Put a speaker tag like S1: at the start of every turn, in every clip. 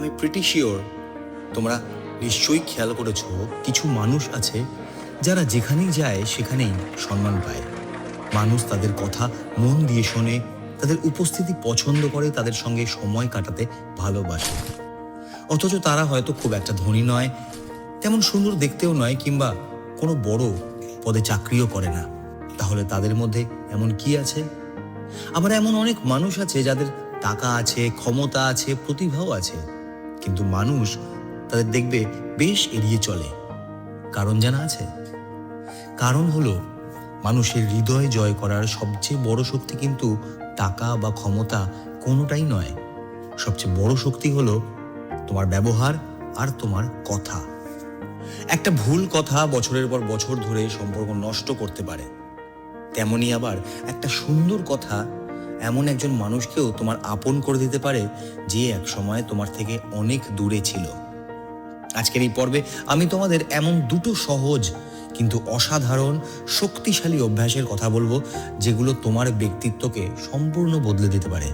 S1: আমি pretty sure তোমরা নিশ্চয়ই খেয়াল করেছো কিছু মানুষ আছে যারা যেখানেই যায় সেখানেই সম্মান পায়। মানুষ তাদের কথা মন দিয়ে শোনে, তাদের উপস্থিতি পছন্দ করে, তাদের সঙ্গে সময় কাটাতে ভালোবাসে। অথচ তারা হয়তো খুব একটা ধনী নয়, তেমন সুন্দর দেখতেও নয়, কিংবা কোনো বড় পদে চাকরিও করে না। তাহলে তাদের মধ্যে এমন কি আছে? আবার এমন অনেক মানুষ আছে যাদের টাকা আছে, ক্ষমতা আছে, প্রতিভাও আছে, কিন্তু মানুষ তাদের দেখবে বেশ এড়িয়ে চলে। কারণ জানা আছে? কারণ হলো, মানুষের হৃদয় জয় করার সবচেয়ে বড় শক্তি কিন্তু টাকা বা ক্ষমতা কোনোটাই নয়। সবচেয়ে বড় শক্তি হলো তোমার ব্যবহার আর তোমার কথা। একটা ভুল কথা বছরের পর বছর ধরে সম্পর্ক নষ্ট করতে পারে। তেমনি আবার একটা সুন্দর কথা এমন একজন মানুষকেও তোমার আপন করে দিতে পারে যে এক সময় তোমার থেকে অনেক দূরে ছিল। আজকের এই পর্বে আমি তোমাদের এমন দুটো সহজ কিন্তু অসাধারণ শক্তিশালী অভ্যাসের কথা বলবো, যেগুলো তোমার ব্যক্তিত্বকে সম্পূর্ণ বদলে দিতে পারে।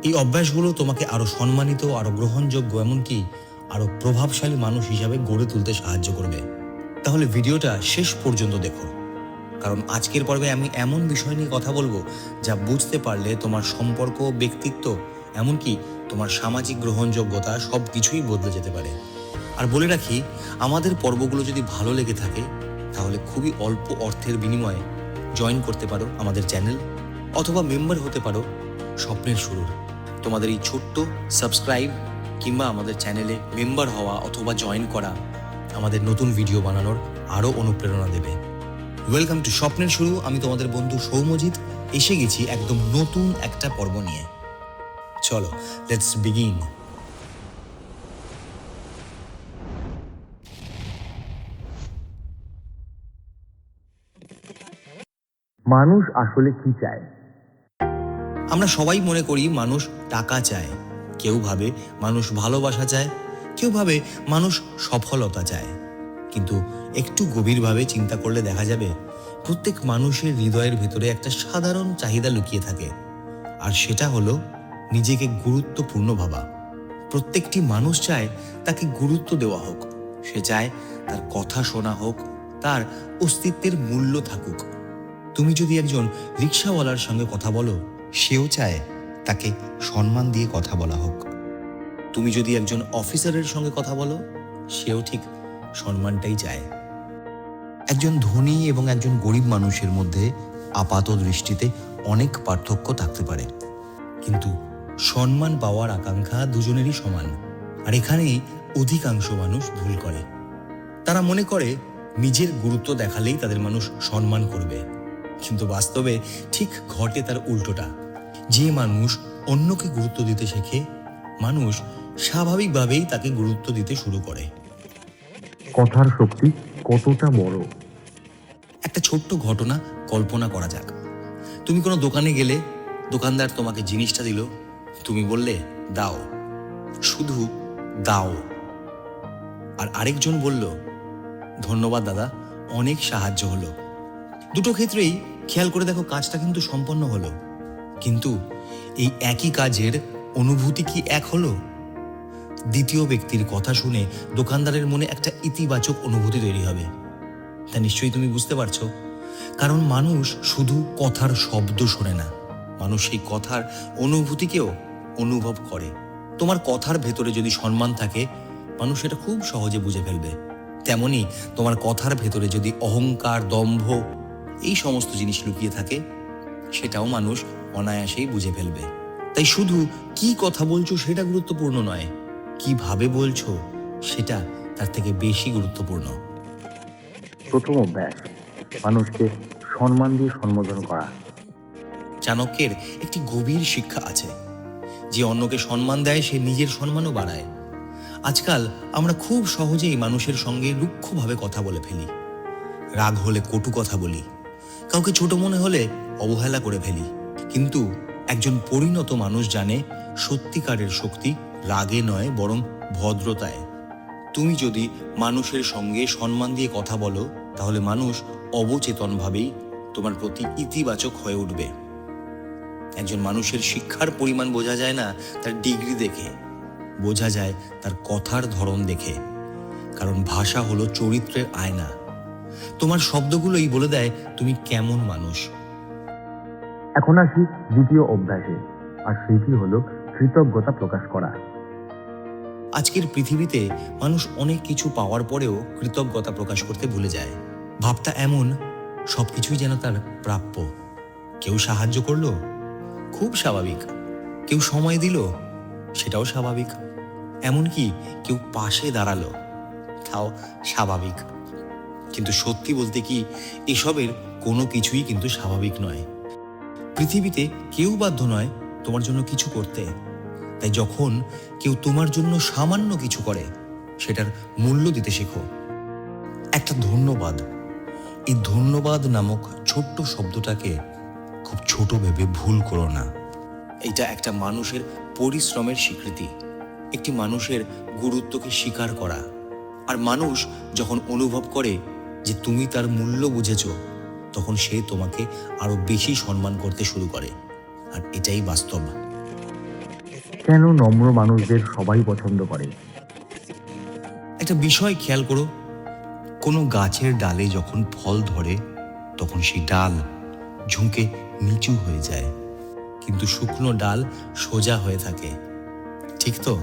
S1: এই অভ্যাসগুলো তোমাকে আরো সম্মানিত, আরো গ্রহণযোগ্য, এমনকি আরো প্রভাবশালী মানুষ হিসাবে গড়ে তুলতে সাহায্য করবে। তাহলে ভিডিওটা শেষ পর্যন্ত দেখো, কারণ আজকের পর্বে আমি এমন বিষয় নিয়ে কথা বলবো যা বুঝতে পারলে তোমার সম্পর্ক, ব্যক্তিত্ব, এমনকি তোমার সামাজিক গ্রহণযোগ্যতা সব কিছুই বদলে যেতে পারে। আর বলে রাখি, আমাদের পর্বগুলো যদি ভালো লেগে থাকে তাহলে খুবই অল্প অর্থের বিনিময়ে জয়েন করতে পারো আমাদের চ্যানেল, অথবা মেম্বার হতে পারো স্বপ্নের শুরুর। তোমাদের এই ছোট্ট সাবস্ক্রাইব কিংবা আমাদের চ্যানেলে মেম্বার হওয়া অথবা জয়েন করা আমাদের নতুন ভিডিও বানানোর আরও অনুপ্রেরণা দেবে। ওয়েলকাম টু স্বপ্নের শুরু। আমি তোমাদের বন্ধু সৌম্যজিৎ এসে গেছি একদম নতুন একটা পর্ব নিয়ে। চলো, লেটস বিগিন। মানুষ আসলে কি চায়? আমরা সবাই মনে করি মানুষ টাকা চায়, কেউ ভাবে মানুষ ভালোবাসা চায়, কেউ ভাবে মানুষ সফলতা চায়। কিন্তু একটু গভীরভাবে চিন্তা করলে দেখা যাবে প্রত্যেক মানুষের হৃদয়ের ভেতরে একটা সাধারণ চাহিদা লুকিয়ে থাকে, আর সেটা হলো নিজেকে গুরুত্বপূর্ণ ভাবা। প্রত্যেকটি মানুষ চায় তাকে গুরুত্ব দেওয়া হোক, সে চায় তার কথা শোনা হোক, তার অস্তিত্বের মূল্য থাকুক। তুমি যদি একজন রিক্সাওয়ালার সঙ্গে কথা বলো, সেও চায় তাকে সম্মান দিয়ে কথা বলা হোক। তুমি যদি একজন অফিসারের সঙ্গে কথা বলো, সেও ঠিক সম্মানটাই চায়। একজন ধনী এবং একজন গরিব মানুষের মধ্যে আপাত দৃষ্টিতে অনেক পার্থক্য থাকতে পারে, কিন্তু সম্মান পাওয়ার আকাঙ্ক্ষা দুজনেরই সমান। আর এখানেই অধিকাংশ মানুষ ভুল করে। তারা মনে করে নিজের গুরুত্ব দেখালেই তাদের মানুষ সম্মান করবে, কিন্তু বাস্তবে ঠিক ঘটে তার উল্টোটা। যে মানুষ অন্যকে গুরুত্ব দিতে শেখে, মানুষ স্বাভাবিকভাবেই তাকে গুরুত্ব দিতে শুরু করে।
S2: কথার শক্তি কতটা বড়?
S1: একটা ছোট্ট ঘটনা কল্পনা করা যাক। তুমি কোনো দোকানে গেলে, দোকানদার তোমাকে জিনিসটা দিল, তুমি বললে দাও, শুধু দাও। আর আরেকজন বলল, ধন্যবাদ দাদা, অনেক সাহায্য হলো। দুটো ক্ষেত্রেই খেয়াল করে দেখো, কাজটা কিন্তু সম্পন্ন হলো, কিন্তু এই একই কাজের অনুভূতি কি এক হলো? দ্বিতীয় ব্যক্তির কথা শুনে দোকানদারের মনে একটা ইতিবাচক অনুভূতি তৈরি হবে। তা নিশ্চয়ই তুমি বুঝতে পারছো, কারণ মানুষ শুধু কথার শব্দ শোনে না, মানুষ সেই কথার অনুভূতিকেও অনুভব করে। তোমার কথার ভেতরে যদি সম্মান থাকে, মানুষ এটা খুব সহজে বুঝে ফেলবে। তেমনি তোমার কথার ভেতরে যদি অহংকার, দম্ভ, এই সমস্ত জিনিস লুকিয়ে থাকে, সেটাও মানুষ অনায়াসেই বুঝে ফেলবে। তাই শুধু কি কথা বলছো সেটা গুরুত্বপূর্ণ নয়, কিভাবে বলছো সেটা তার থেকে বেশি গুরুত্বপূর্ণ।
S2: প্রথম অভ্যাস, মানুষকে সম্মান দিয়ে সম্বোধন করা।
S1: চাণক্যের একটি গভীর শিক্ষা আছে, যে অন্যকে সম্মান দেয় সে নিজের সম্মানও বাড়ায়। আজকাল আমরা খুব সহজেই মানুষের সঙ্গে রুক্ষভাবে কথা বলে ফেলি। রাগ হলে কটু কথা বলি, কাউকে ছোট মনে হলে অবহেলা করে ফেলি। কিন্তু একজন পরিণত মানুষ জানে সত্যিকারের শক্তি রাগে নয়, বরং ভদ্রতায়। তুমি যদি মানুষের সঙ্গে সম্মান দিয়ে কথা বলো, তাহলে মানুষ অবচেতনভাবেই তোমার প্রতি ইতিবাচক হয়ে উঠবে। একজন মানুষের শিক্ষার পরিমাণ বোঝা যায় না তার ডিগ্রি দেখে, বোঝা যায় তার কথার ধরন দেখে। কারণ ভাষা হলো চরিত্রের আয়না। তোমার শব্দগুলোই বলে দেয় তুমি কেমন মানুষ।
S2: এখন আসি দ্বিতীয় অভ্যাসে, আর সেটি হলো কৃতজ্ঞতা প্রকাশ করা।
S1: আজকের পৃথিবীতে মানুষ অনেক কিছু পাওয়ার পরেও কৃতজ্ঞতা প্রকাশ করতে ভুলে যায়। ভাবটা এমন, সবকিছুই যেন তার প্রাপ্য। কেউ সাহায্য করলো, খুব স্বাভাবিক। কেউ সময় দিল, সেটাও স্বাভাবিক। এমনকি কেউ পাশে দাঁড়ালো, তাও স্বাভাবিক। কিন্তু সত্যি বলতে কি, এসবের কোনো কিছুই কিন্তু স্বাভাবিক নয়। পৃথিবীতে কেউ বাধ্য নয় তোমার জন্য কিছু করতে। তাই যখন কেউ তোমার জন্য সামান্য কিছু করে, সেটার মূল্য দিতে শেখো। একটা ধন্যবাদ, এই ধন্যবাদ নামক ছোট্ট শব্দটাকে খুব ছোট ভেবে ভুল করো না। এটা একটা মানুষের পরিশ্রমের স্বীকৃতি, একটি মানুষের গুরুত্বকে স্বীকার করা। আর মানুষ যখন অনুভব করে যে তুমি তার মূল্য বুঝেছ, তখন সে তোমাকে আরো বেশি সম্মান করতে শুরু করে। আর এটাই বাস্তব।
S2: কেন নম্র মানুষদের সবাই পছন্দ করে?
S1: একটা বিষয় খেয়াল করো, কোনো গাছের ডালে যখন ফল ধরে, তখন সেই ডাল ঝুঁকে নিচু হয়ে যায়, কিন্তু শুকনো ডাল সোজা হয়ে থাকে। ঠিক তো?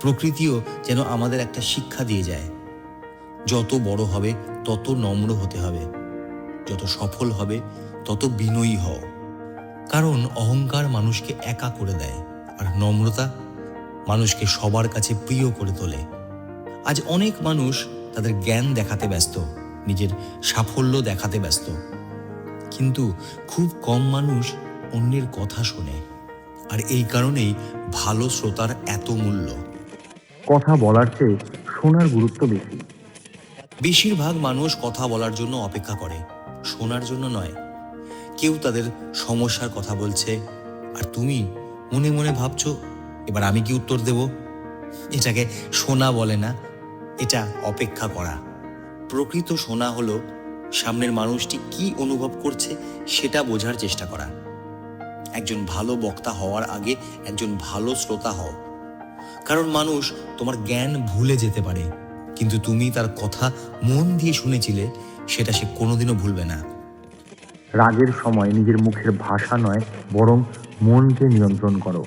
S1: প্রকৃতিও যেন আমাদের একটা শিক্ষা দিয়ে যায়। যত বড় হবে তত নম্র হতে হবে, যত সফল হবে তত বিনয়ী হও। কারণ অহংকার মানুষকে একা করে দেয়, আর নম্রতা মানুষকে সবার কাছে প্রিয় করে তোলে। আজ অনেক মানুষ তাদের জ্ঞান দেখাতে ব্যস্ত, নিজের সাফল্য দেখাতে ব্যস্ত, কিন্তু খুব কম মানুষ অন্যের কথা শোনে। আর এই কারণেই ভালো শ্রোতার এত মূল্য।
S2: কথা বলার চেয়ে শোনার গুরুত্ব বেশি।
S1: বেশিরভাগ মানুষ কথা বলার জন্য অপেক্ষা করে, শোনার জন্য নয়। কেউ তাদের সমস্যার কথা বলছে, আর তুমি মনে মনে ভাবছো, এবার আমি কি উত্তর দেব? এটাকে শোনা বলে না, এটা অপেক্ষা করা। প্রকৃত শোনা হলো সামনের মানুষটি কি অনুভব করছে সেটা বোঝার চেষ্টা করা। একজন ভালো বক্তা হওয়ার আগে একজন ভালো শ্রোতা হও। কারণ মানুষ তোমার জ্ঞান ভুলে যেতে পারে, কিন্তু তুমি তার কথা মন দিয়ে শুনেছিলে, সেটা সে কোনোদিনও ভুলবে না।
S2: রাগের সময় নিজের মুখের ভাষা নয়, বরং মনকে নিয়ন্ত্রণ করো।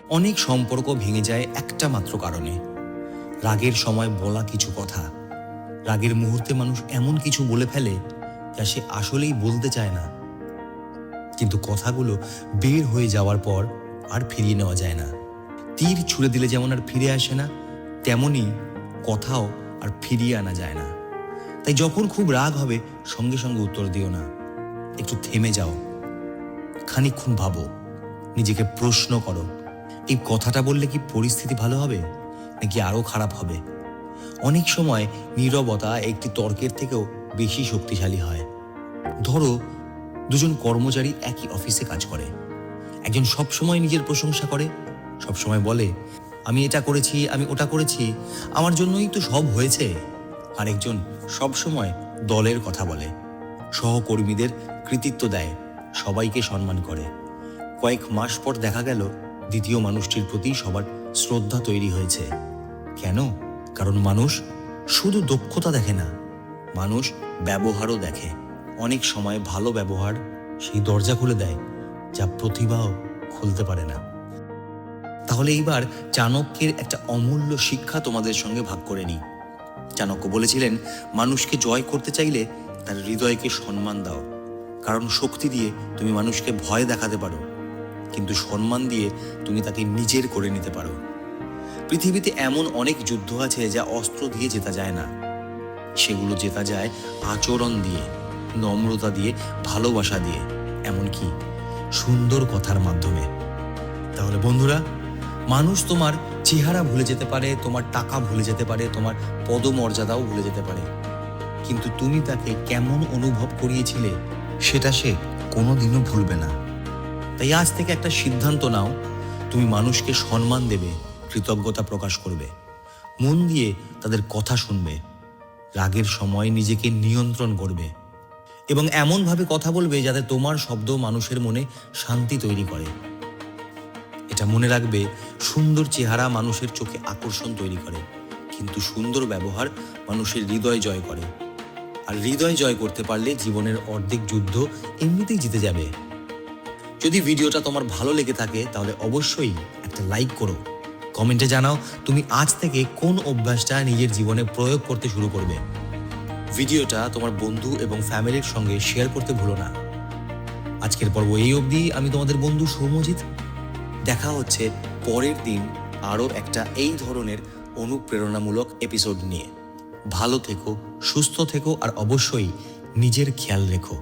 S1: অনেক সম্পর্ক ভেঙে যায় একটা মাত্র কারণে, রাগের সময় বলা কিছু কথা। রাগের মুহূর্তে মানুষ এমন কিছু বলে ফেলে যা সে আসলেই বলতে চায় না, কিন্তু কথাগুলো বের হয়ে যাওয়ার পর আর ফিরিয়ে নেওয়া যায় না। তীর ছুঁড়ে দিলে যেমন আর ফিরে আসে না, তেমনি কথাও আর ফিরিয়ে আনা যায় না। তাই যখন খুব রাগ হবে, সঙ্গে সঙ্গে উত্তর দিও না। একটু থেমে যাও, খানিকক্ষণ ভাবো, নিজেকে প্রশ্ন করো, এই কথাটা বললে কি পরিস্থিতি ভালো হবে নাকি আরো খারাপ হবে? অনেক সময় নীরবতা একটি তর্কের থেকেও বেশি শক্তিশালী হয়। ধরো, দুজন কর্মচারী একই অফিসে কাজ করে। একজন সবসময় নিজের প্রশংসা করে, সবসময় বলে আমি এটা করেছি, আমি ওটা করেছি, আমার জন্যই তো সব হয়েছে। আর একজন সবসময় দলের কথা বলে, সহকর্মীদের কৃতিত্ব দেয়, সবাইকে সম্মান করে। কয়েক মাস পর দেখা গেল দ্বিতীয় মানুষটির প্রতি সবার শ্রদ্ধা তৈরি হয়েছে। কেন? কারণ মানুষ শুধু দক্ষতা দেখে না, মানুষ ব্যবহারও দেখে। অনেক সময় ভালো ব্যবহার সেই দরজা খুলে দেয় যা প্রতিভাও খুলতে পারে না। তাহলে এইবার চাণক্যের একটা অমূল্য শিক্ষা তোমাদের সঙ্গে ভাগ করে নিই। চাণক্য বলেছিলেন, মানুষকে জয় করতে চাইলে তার হৃদয়কে সম্মান দাও। কারণ শক্তি দিয়ে তুমি মানুষকে ভয় দেখাতে পারো, কিন্তু সম্মান দিয়ে তুমি তাকে নিজের করে নিতে পারো। পৃথিবীতে এমন অনেক যুদ্ধ আছে যা অস্ত্র দিয়ে জেতা যায় না, সেগুলো জেতা যায় আচরণ দিয়ে, নম্রতা দিয়ে, ভালোবাসা দিয়ে, এমনকি সুন্দর কথার মাধ্যমে। তাহলে বন্ধুরা, মানুষ তোমার চেহারা ভুলে যেতে পারে, তোমার টাকা ভুলে যেতে পারে, তোমার পদমর্যাদাও ভুলে যেতে পারে, কিন্তু তুমি তাকে কেমন অনুভব করিয়েছিলে সেটা সে কোনোদিনও ভুলবে না। তাই আজ থেকে একটা সিদ্ধান্ত নাও, তুমি মানুষকে সম্মান দেবে, কৃতজ্ঞতা প্রকাশ করবে, মন দিয়ে তাদের কথা শুনবে, রাগের সময় নিজেকে নিয়ন্ত্রণ করবে এবং এমনভাবে কথা বলবে যাতে তোমার শব্দ মানুষের মনে শান্তি তৈরি করে। এটা মনে রাখবে, সুন্দর চেহারা মানুষের চোখে আকর্ষণ তৈরি করে, কিন্তু সুন্দর ব্যবহার মানুষের হৃদয় জয় করে। আর হৃদয় জয় করতে পারলে জীবনের অর্ধেক যুদ্ধ এমনিতেই জিতে যাবে। যদি ভিডিওটা তোমার ভালো লেগে থাকে তাহলে অবশ্যই একটা লাইক করো। কমেন্টে জানাও তুমি আজ থেকে কোন অভ্যাসটা নিজের জীবনে প্রয়োগ করতে শুরু করবে। ভিডিওটা তোমার বন্ধু এবং ফ্যামিলির সঙ্গে শেয়ার করতে ভুলো না। আজকের পর্ব এই অবধি। আমি তোমাদের বন্ধু সৌম্যজিৎ। দেখা হচ্ছে পরের দিন আরও একটা এই ধরনের অনুপ্রেরণামূলক এপিসোড নিয়ে। ভালো থেকো, সুস্থ থেকো, আর অবশ্যই নিজের খেয়াল রেখো।